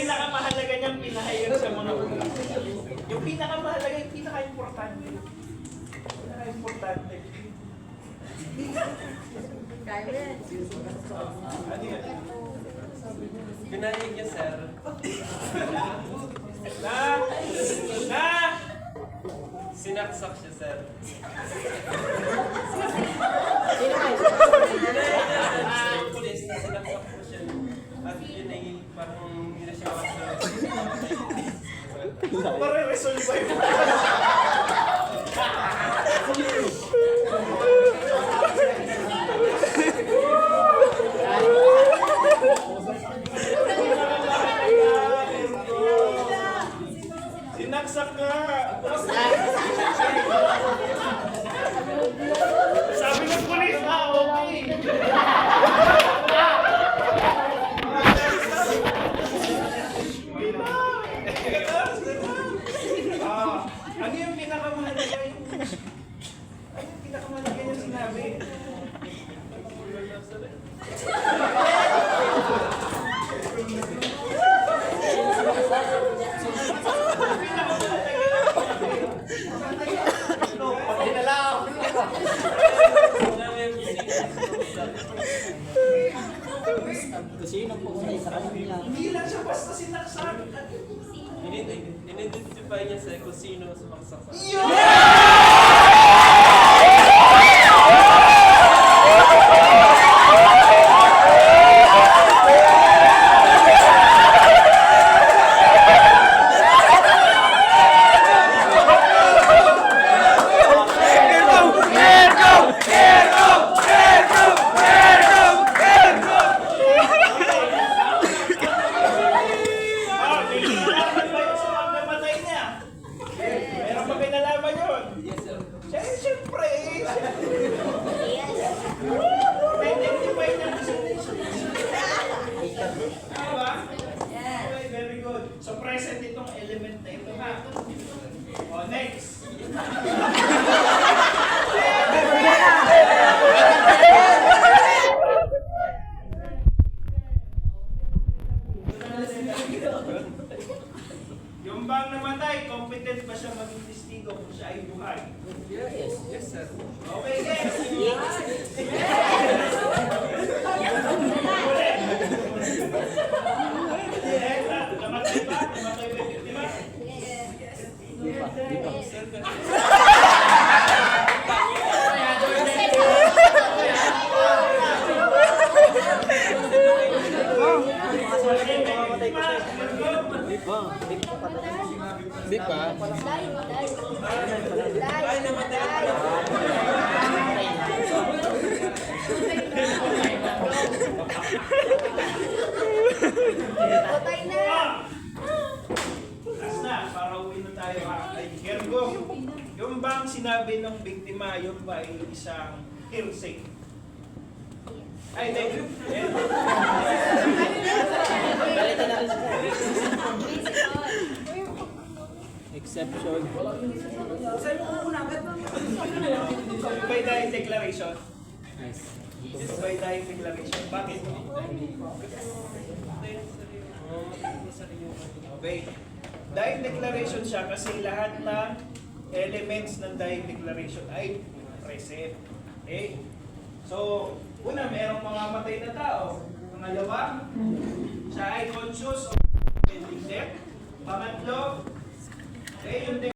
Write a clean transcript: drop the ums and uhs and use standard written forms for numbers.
pinakamahalaga niyang pinahayag sa mga ulo. Yung pinakamahalaga, yung pinaka-importante. Pinaka-importante. Ano yan? Pinahayag niya, sir. Na! Sinaksak siya, sir. Pulis na sinaksak po siya. At yun ay parang hindi na siya Mare-resolve ba yun? Sinaksak nga! Sabi ng pulis, okay! Ano yung pinakamahalaga yung... Ano yung pinakamahalaga yung sinabi? Sino po unay sa kanya? Hindi lang siya basta sinaksak. in-identify niya sa kung sino sumaksak sa So present itong element na ito ha. O next. Yung bang namatay, competent ba siya maging testigo kung siya ay buhay? Yes, yes, sir. Okay, yes. Namatay ba? Namatay ba yung biktima? Di ba? Ay, namatay na pala. Patay na! Last na, para uwi na tayo ha. Ay, Gergo, yung bang sinabi ng biktima, yun ba ay isang hearsay? Ay, thank you. Exception. By dying declaration. Nice. By dying declaration. Bakit? Okay. Dying declaration siya kasi lahat ng elements ng dying declaration ay present. Okay? So, una, merong mamamatay na tao. Pangalawa, siya ay conscious of impending death. Pangatlo, okay, yung